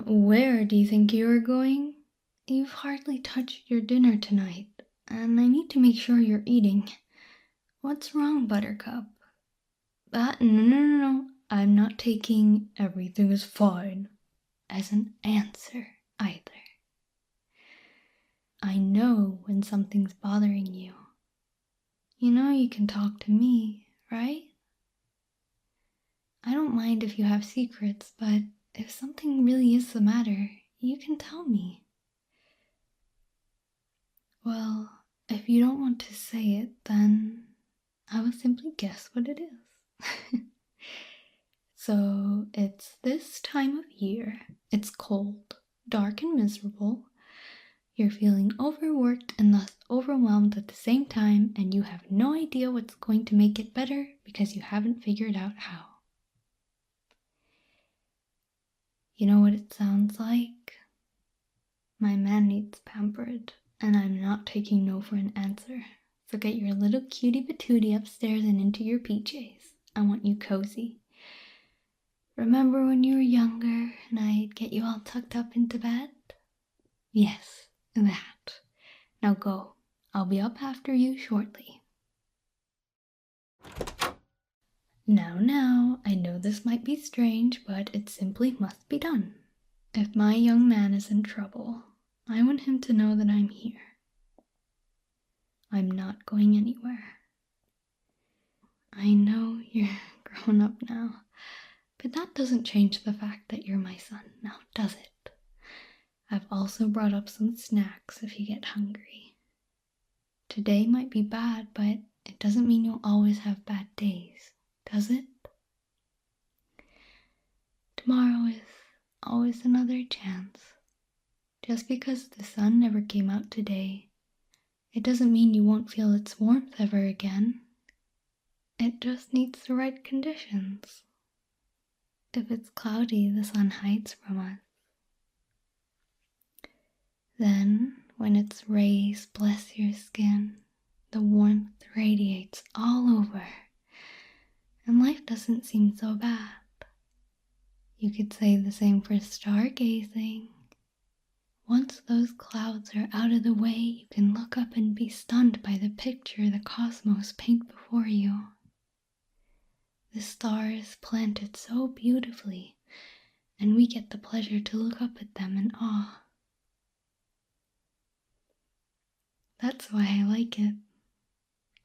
Where do you think you are going? You've hardly touched your dinner tonight, and I need to make sure you're eating. What's wrong, Buttercup? No. I'm not taking everything is fine as an answer either. I know when something's bothering you. You know you can talk to me, right? I don't mind if you have secrets, but if something really is the matter, you can tell me. Well, if you don't want to say it, then I will simply guess what it is. So, it's this time of year. It's cold, dark, and miserable. You're feeling overworked and thus overwhelmed at the same time, and you have no idea what's going to make it better because you haven't figured out how. You know what it sounds like? My man needs pampered, and I'm not taking no for an answer. So get your little cutie patootie upstairs and into your PJs. I want you cozy. Remember when you were younger and I'd get you all tucked up into bed? Yes, that. Now go. I'll be up after you shortly. Now, I know this might be strange, but it simply must be done. If my young man is in trouble, I want him to know that I'm here. I'm not going anywhere. I know you're grown up now, but that doesn't change the fact that you're my son, now does it? I've also brought up some snacks if you get hungry. Today might be bad, but it doesn't mean you'll always have bad days, does it? Tomorrow is always another chance. Just because the sun never came out today, it doesn't mean you won't feel its warmth ever again. It just needs the right conditions. If it's cloudy, the sun hides from us. Then, when its rays bless your skin, the warmth radiates all over, and life doesn't seem so bad. You could say the same for stargazing. Once those clouds are out of the way, you can look up and be stunned by the picture the cosmos paint before you. The stars planted so beautifully, and we get the pleasure to look up at them in awe. That's why I like it,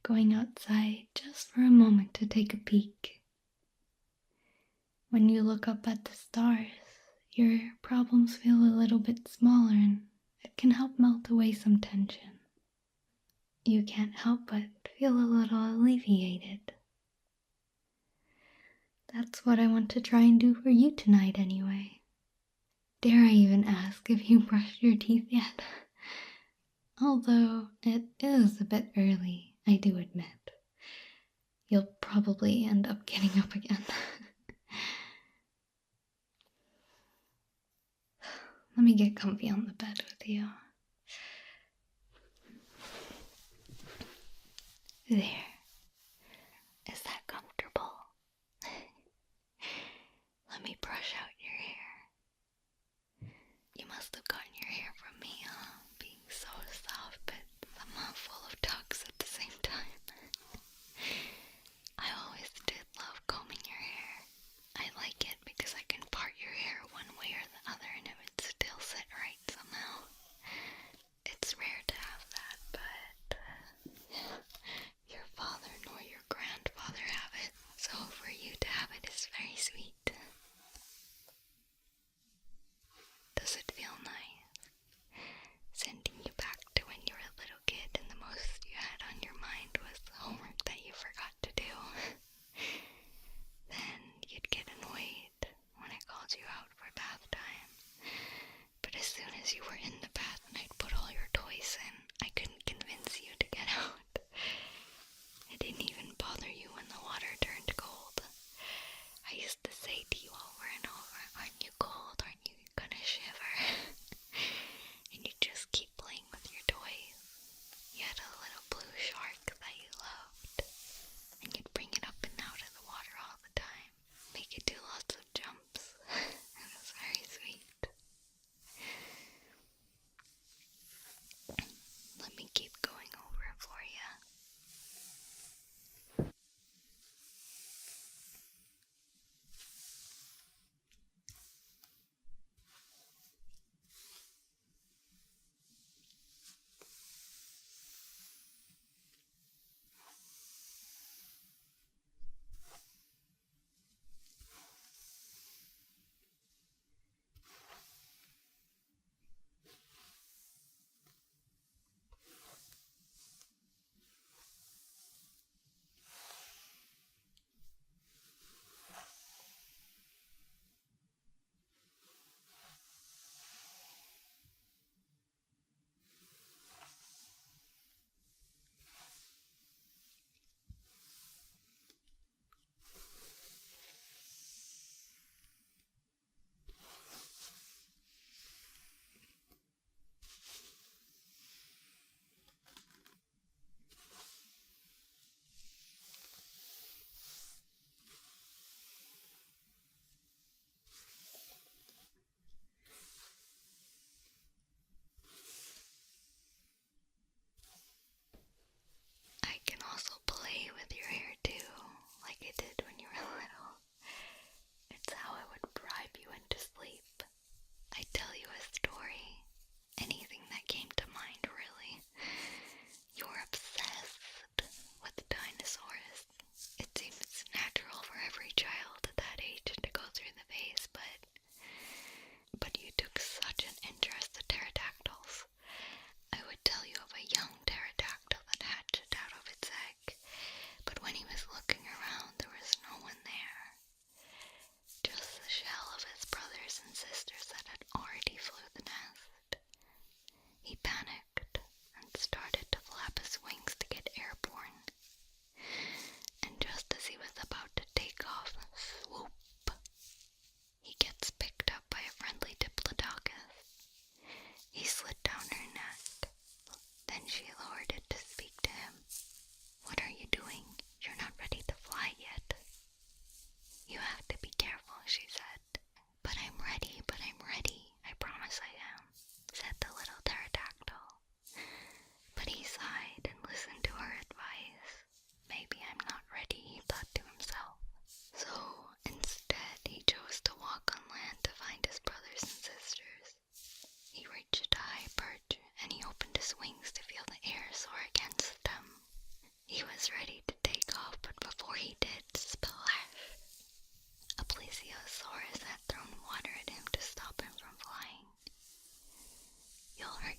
going outside just for a moment to take a peek. When you look up at the stars, your problems feel a little bit smaller and it can help melt away some tension. You can't help but feel a little alleviated. That's what I want to try and do for you tonight anyway. Dare I even ask if you brushed your teeth yet? Although it is a bit early, I do admit. You'll probably end up getting up again. Let me get comfy on the bed with you. There. Is that comfortable? Let me brush out your hair. You must have gotten your hair from me, huh? Being so soft, but somehow full of tucks at the same time. I always did love combing your hair. I like it because I can part your hair one way or the other and it would still sit right somehow. It's rare to have that, but your father nor your grandfather have it, so for you to have it is very sweet. Does it feel nice? Sending you back to when you were a little kid and the most you had on your mind was the homework that you forgot to do. Then you'd get annoyed when I called you out for bath time,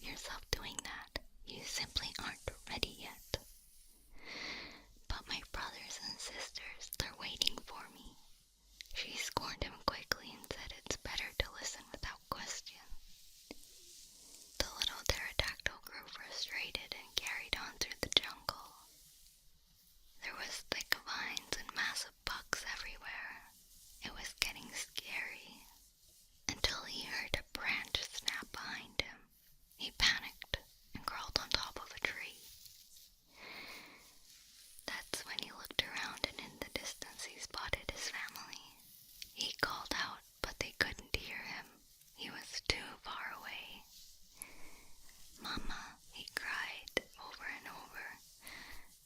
yourself doing that. You simply aren't ready yet. But my brothers and sisters, they're waiting for me. She scorned him quickly and said it's better to listen without question. The little pterodactyl grew frustrated and carried on through the jungle. There was thick vines and massive bugs everywhere. It was getting scary, until he heard a branch snap behind him. He panicked and crawled on top of a tree. That's when he looked around, and in the distance he spotted his family. He called out, but they couldn't hear him. He was too far away. "Mama," he cried over and over.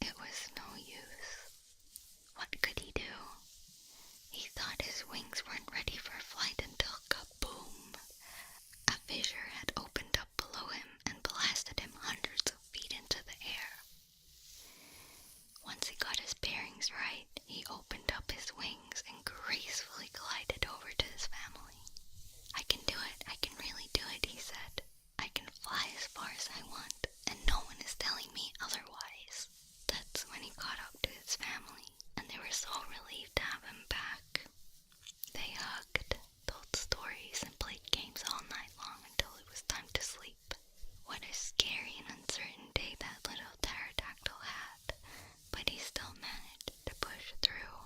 It was no use. What could he do? He thought his wings weren't ready for flight until kaboom! A fissure had opened up below him and blasted him hundreds of feet into the air. Once he got his bearings right, he opened up his wings and gracefully glided over to his family. "I can do it, I can really do it," he said. "I can fly as far as I want, and no one is telling me otherwise." That's when he caught up to his family, and they were so relieved to have him back. They hugged, told stories, and played games all night long until it was time to sleep. What a scary and uncertain day that little pterodactyl had, but he still managed to push through.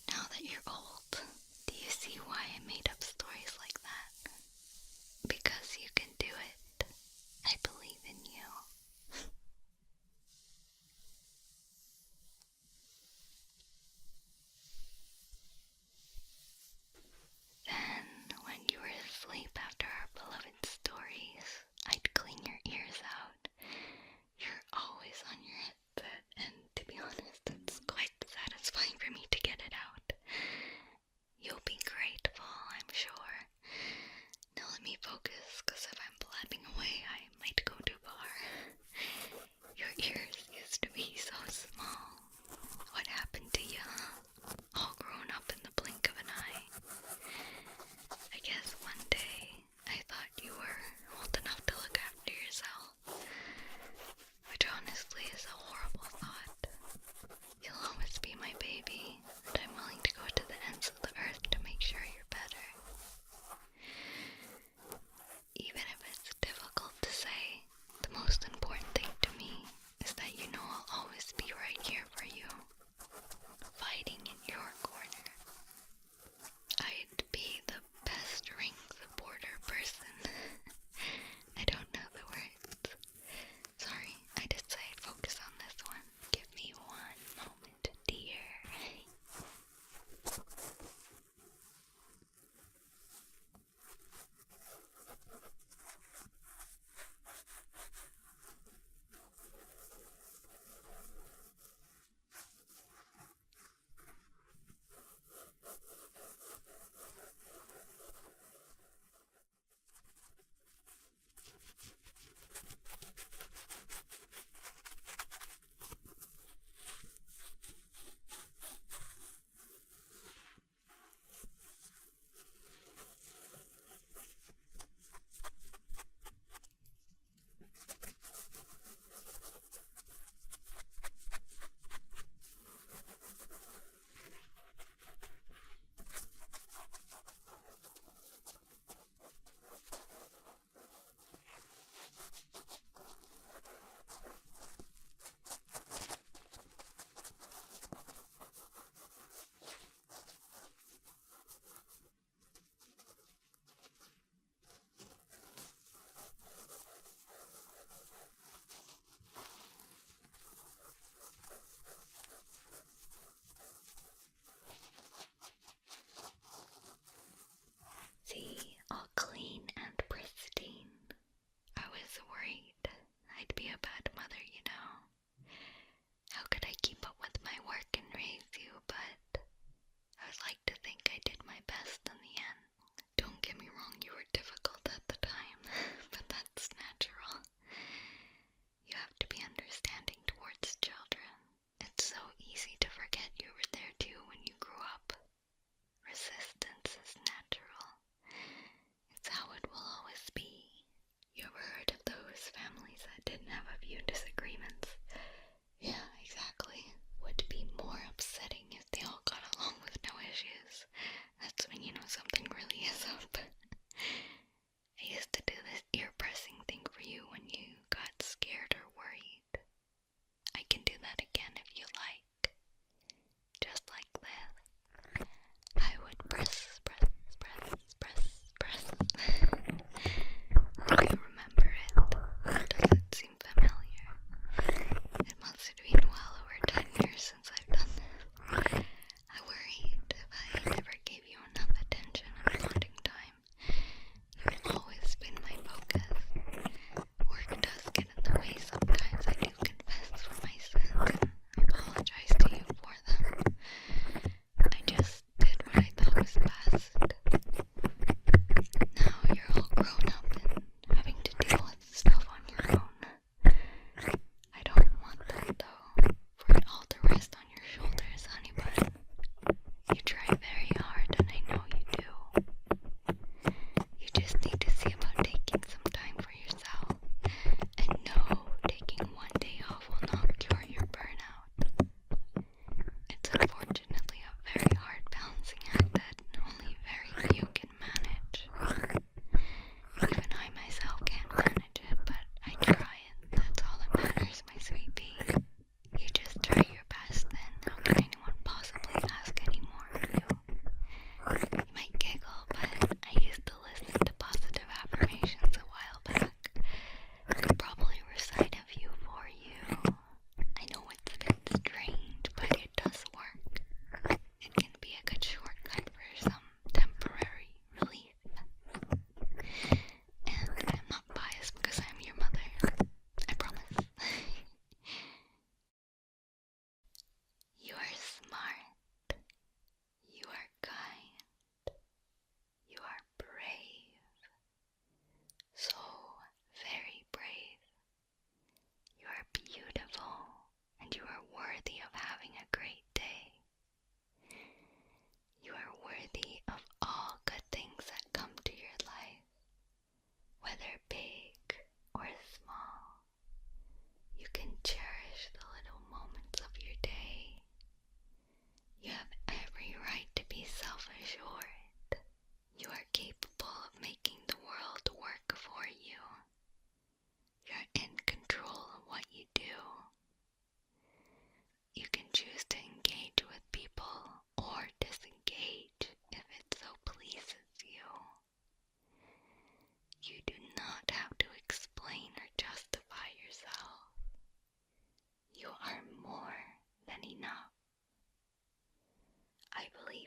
Now that you're old, do you see why I made up stories like that? Because you can do it. I believe in you. Then, when you were asleep after our beloved stories, I'd clean your ears out. You're always on your headset, and to be honest, it's quite satisfying for me to get it out. You'll be grateful, I'm sure. Now let me focus, because if I'm blabbing away, I might go too far.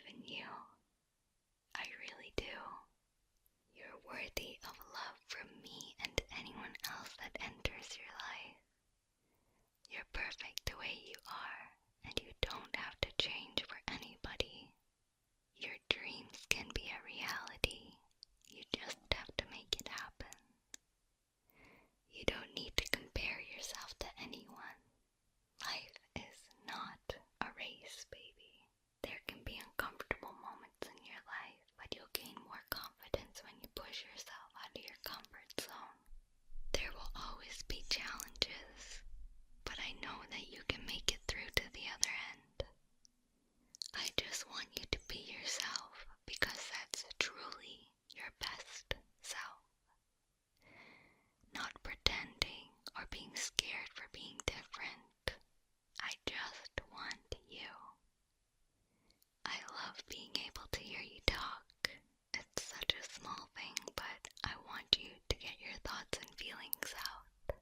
in you. I really do. You're worthy of love from me and anyone else that enters your life. You're perfect the way you are, and you don't have to change for anybody. Your dreams can be a reality. You just have to make it happen. You don't need to compare yourself to anyone. Life is not a race, baby. There can be uncomfortable moments in your life, but you'll gain more confidence when you push yourself out of your comfort zone. There will always be challenges, but I know that you can make it through to the other end. I just want you to be yourself because that's truly your best self. Not pretending or being scared for being different. I just want you. I love being able to hear you talk. It's such a small thing, but I want you to get your thoughts and feelings out.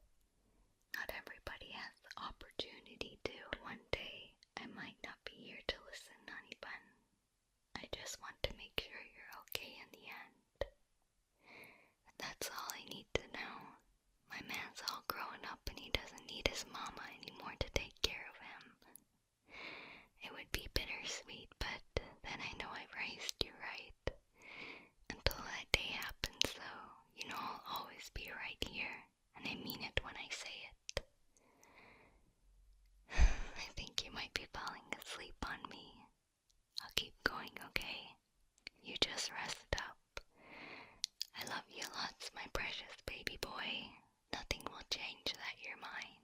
Not everybody has the opportunity to. One day, I might not be here to listen, honey bun. I just want to make sure you're okay in the end. That's all I need to know. My man's all grown up and he doesn't need his mama anymore to take care of him. It would be bittersweet, but then I know I've raised you right. Until that day happens, though, you know I'll always be right here, and I mean it when I say it. I think you might be falling asleep on me. I'll keep going, okay? You just rest up. I love you lots, my precious baby boy. Nothing will change that you're mine.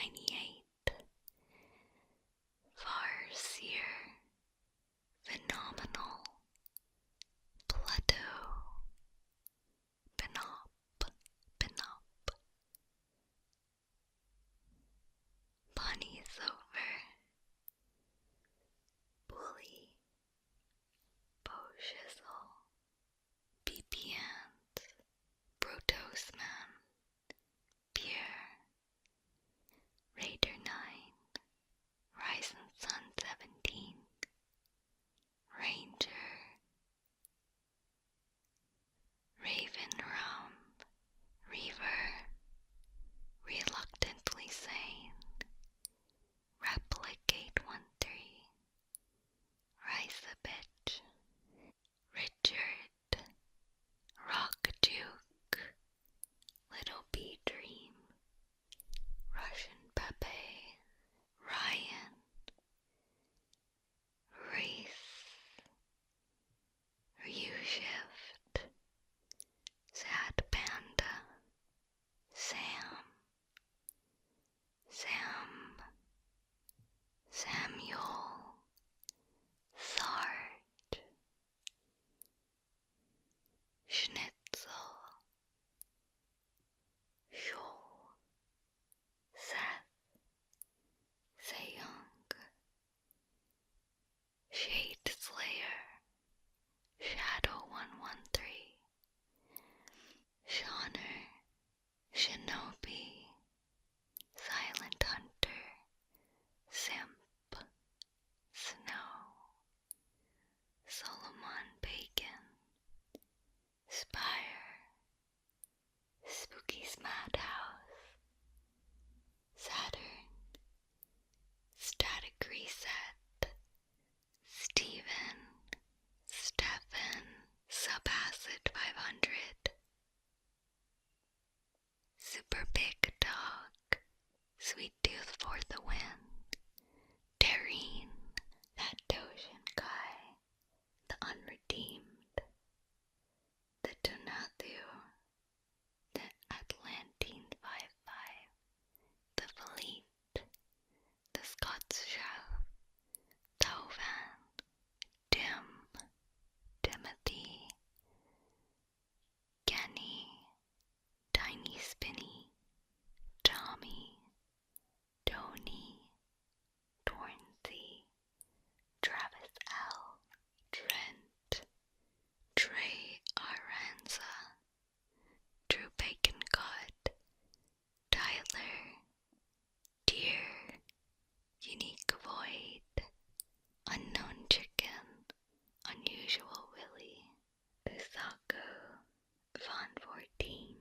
98, Farseer, Phenomenal, Plateau, Benop, Bunny Silver, Bully, Beauchisel, BPNs, Protosman, Pierre, Raider 9, Rising Sun 17, Ranger, Raven Rum, Reaver, Reluctantly Sane, Replicate 13, Rise a Bitch, Richard, Rock Duke, Little Bee Dream, Russian Pepe, Ryan, Reese, Ryu-Shift, Sad Panda, Sam, Samuel, Sarge, Schnitzel, Shoal, Seth, Seyung, Shade Slayer, Shadow 113, Shauner, Shinobi, Silent Hunter, Simp, Snow, Solomon Bacon, Spire, Spooky's Madhouse, Saturn, Static Reset, Steven, Stefan, Subacid 500, Super Big Dog, Sweet Tooth for the Win, Dareen, That Dojin Guy, The Unredeemed, The Donathu, The Atlantine 55, The Fleet, The Scots Chef, Tovan, Dim, Timothy, Kenny, Tiny Spinny, Tommy, Tony, Tornsey, Travis L, Trent, Trey Aranza, Drew Bacon God, Tyler, Deer, Unique Void, Unknown Chicken, Unusual Willie, Usako, Von 14,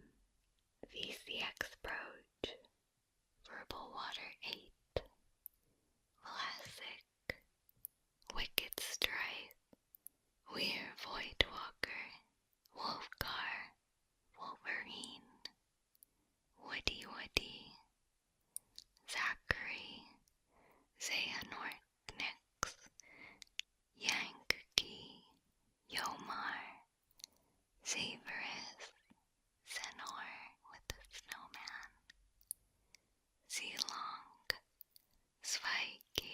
VCX Broach, Verbal Water 8, Classic, Wicked Strife, Weir Voidwalker, Wolfgar, Wolverine, Woody, Zachary, Xehanort Nix, Yankee, Yomar, Xaverus, Senor with the snowman, Zilong, Svike,